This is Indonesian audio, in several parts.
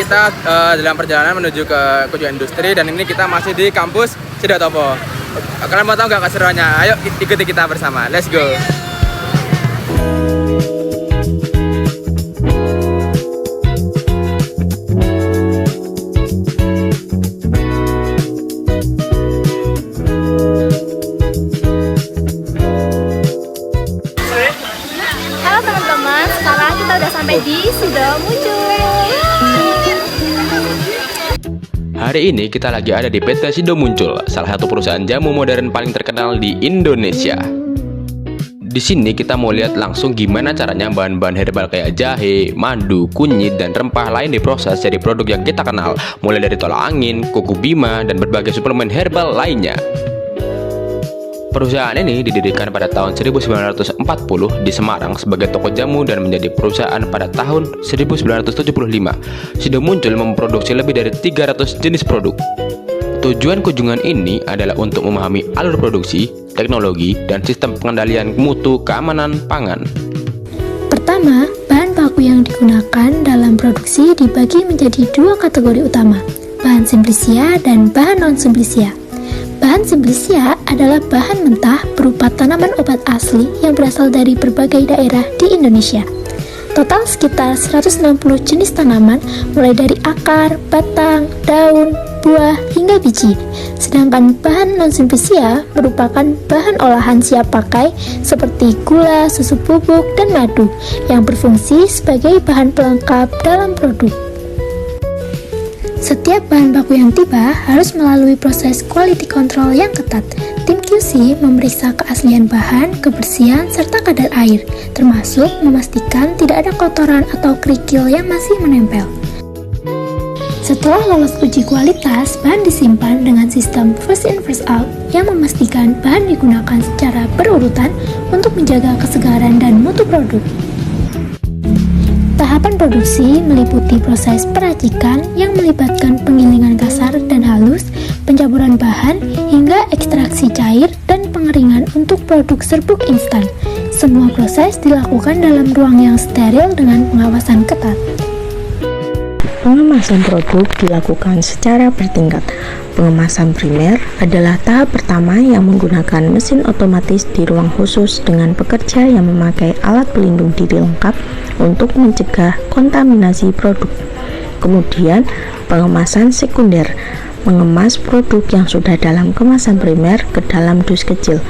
kita dalam perjalanan menuju ke kunjungan industri, dan ini kita masih di kampus Sidotopo. Kalian mau tahu nggak keseruannya? Ayo ikuti kita bersama. Let's go. Halo teman-teman, sekarang kita udah sampai di Sido Muncul. Hari ini kita lagi ada di PT Sido Muncul, salah satu perusahaan jamu modern paling terkenal di Indonesia. Di sini kita mau lihat langsung gimana caranya bahan-bahan herbal kayak jahe, madu, kunyit, dan rempah lain diproses jadi produk yang kita kenal, mulai dari tolak angin, kuku bima, dan berbagai suplemen herbal lainnya. Perusahaan ini didirikan pada tahun 1940 di Semarang sebagai toko jamu dan menjadi perusahaan pada tahun 1975. Sido Muncul memproduksi lebih dari 300 jenis produk. Tujuan kunjungan ini adalah untuk memahami alur produksi, teknologi, dan sistem pengendalian mutu keamanan pangan. Pertama, bahan baku yang digunakan dalam produksi dibagi menjadi dua kategori utama, bahan simplicia dan bahan non-simplicia. Bahan simplicia adalah bahan mentah berupa tanaman obat asli yang berasal dari berbagai daerah di Indonesia. Total sekitar 160 jenis tanaman, mulai dari akar, batang, daun, buah, hingga biji. Sedangkan bahan non-simplicia merupakan bahan olahan siap pakai seperti gula, susu bubuk, dan madu yang berfungsi sebagai bahan pelengkap dalam produk. Setiap bahan baku yang tiba harus melalui proses quality control yang ketat. Tim QC memeriksa keaslian bahan, kebersihan, serta kadar air, termasuk memastikan tidak ada kotoran atau kerikil yang masih menempel. Setelah lolos uji kualitas, bahan disimpan dengan sistem first in first out yang memastikan bahan digunakan secara berurutan untuk menjaga kesegaran dan mutu produk. Tahapan produksi meliputi proses peracikan yang melibatkan penggilingan kasar dan halus, pencampuran bahan, hingga ekstraksi cair dan pengeringan untuk produk serbuk instan. Semua proses dilakukan dalam ruang yang steril dengan pengawasan ketat. Pengemasan produk dilakukan secara bertingkat. Pengemasan primer adalah tahap pertama yang menggunakan mesin otomatis di ruang khusus dengan pekerja yang memakai alat pelindung diri lengkap untuk mencegah kontaminasi produk. Kemudian, pengemasan sekunder mengemas produk yang sudah dalam kemasan primer ke dalam dus kecil.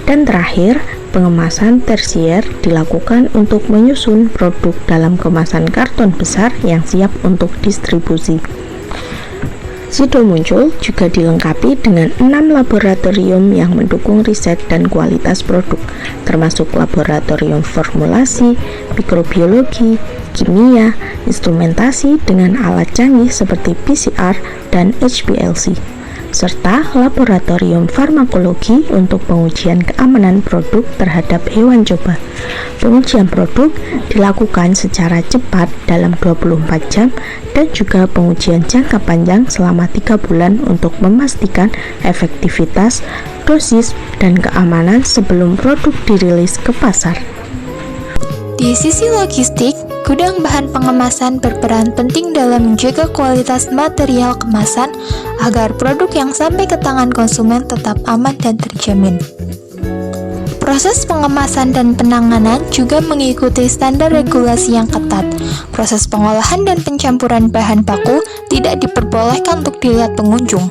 Dan terakhir, pengemasan tersier dilakukan untuk menyusun produk dalam kemasan karton besar yang siap untuk distribusi. Sido Muncul juga dilengkapi dengan 6 laboratorium yang mendukung riset dan kualitas produk, termasuk laboratorium formulasi, mikrobiologi, kimia, instrumentasi dengan alat canggih seperti PCR dan HPLC, serta laboratorium farmakologi untuk pengujian keamanan produk terhadap hewan coba. Pengujian produk dilakukan secara cepat dalam 24 jam dan juga pengujian jangka panjang selama 3 bulan untuk memastikan efektivitas, dosis, dan keamanan sebelum produk dirilis ke pasar. Di sisi logistik, gudang bahan pengemasan berperan penting dalam menjaga kualitas material kemasan agar produk yang sampai ke tangan konsumen tetap aman dan terjamin. Proses pengemasan dan penanganan juga mengikuti standar regulasi yang ketat. Proses pengolahan dan pencampuran bahan baku tidak diperbolehkan untuk dilihat pengunjung.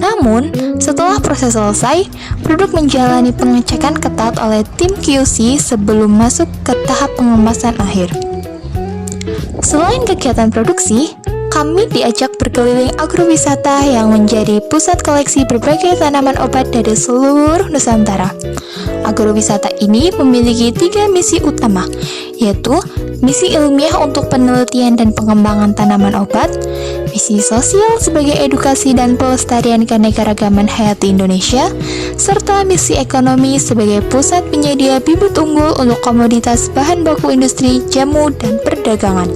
Namun, setelah proses selesai, produk menjalani pengecekan ketat oleh tim QC sebelum masuk ke tahap pengemasan akhir. Selain kegiatan produksi, kami diajak berkeliling agrowisata yang menjadi pusat koleksi berbagai tanaman obat dari seluruh Nusantara. Agrowisata ini memiliki 3 misi utama, yaitu misi ilmiah untuk penelitian dan pengembangan tanaman obat, misi sosial sebagai edukasi dan pelestarian keanekaragaman hayati Indonesia, serta misi ekonomi sebagai pusat penyedia bibit unggul untuk komoditas bahan baku industri, jamu, dan perdagangan.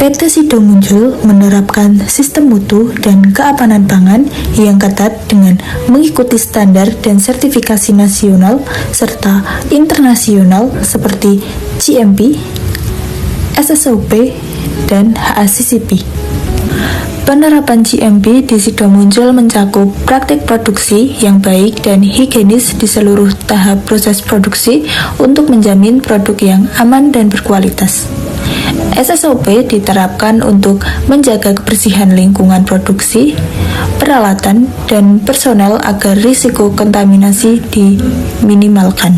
PT Sido Muncul menerapkan sistem mutu dan keamanan pangan yang ketat dengan mengikuti standar dan sertifikasi nasional serta internasional seperti GMP, SSOP, dan HACCP. Penerapan GMP di Sido Muncul mencakup praktik produksi yang baik dan higienis di seluruh tahap proses produksi untuk menjamin produk yang aman dan berkualitas. SSOP diterapkan untuk menjaga kebersihan lingkungan produksi, peralatan, dan personel agar risiko kontaminasi diminimalkan.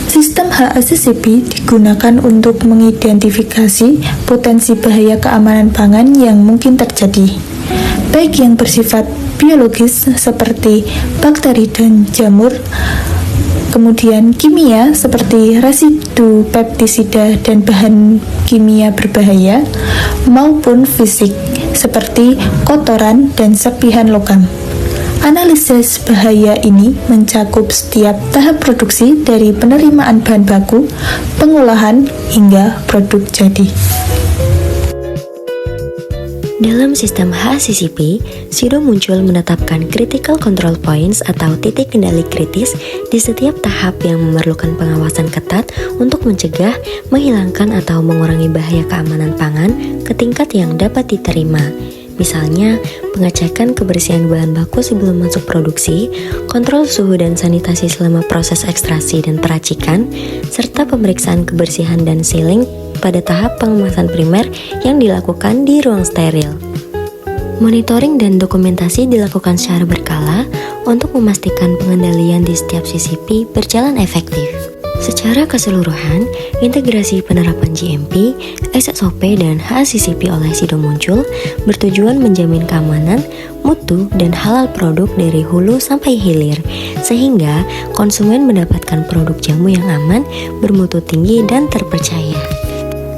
Sistem HACCP digunakan untuk mengidentifikasi potensi bahaya keamanan pangan yang mungkin terjadi, baik yang bersifat biologis seperti bakteri dan jamur, kemudian kimia seperti residu pestisida dan bahan kimia berbahaya, maupun fisik seperti kotoran dan serpihan logam. Analisis bahaya ini mencakup setiap tahap produksi dari penerimaan bahan baku, pengolahan, hingga produk jadi. Dalam sistem HACCP, Sido Muncul menetapkan critical control points atau titik kendali kritis di setiap tahap yang memerlukan pengawasan ketat untuk mencegah, menghilangkan, atau mengurangi bahaya keamanan pangan ke tingkat yang dapat diterima. Misalnya, pengecekan kebersihan bahan baku sebelum masuk produksi, kontrol suhu dan sanitasi selama proses ekstraksi dan peracikan, serta pemeriksaan kebersihan dan sealing pada tahap pengemasan primer yang dilakukan di ruang steril. Monitoring dan dokumentasi dilakukan secara berkala untuk memastikan pengendalian di setiap CCP berjalan efektif. Secara keseluruhan, integrasi penerapan GMP, SSOP, dan HACCP oleh Sido Muncul bertujuan menjamin keamanan, mutu, dan halal produk dari hulu sampai hilir, sehingga konsumen mendapatkan produk jamu yang aman, bermutu tinggi, dan terpercaya.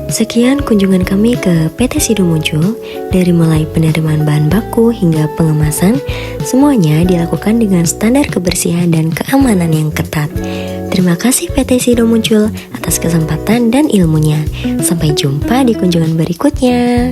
Sekian kunjungan kami ke PT Sido Muncul, dari mulai penerimaan bahan baku hingga pengemasan, semuanya dilakukan dengan standar kebersihan dan keamanan yang ketat. Terima kasih PT Sido Muncul atas kesempatan dan ilmunya. Sampai jumpa di kunjungan berikutnya.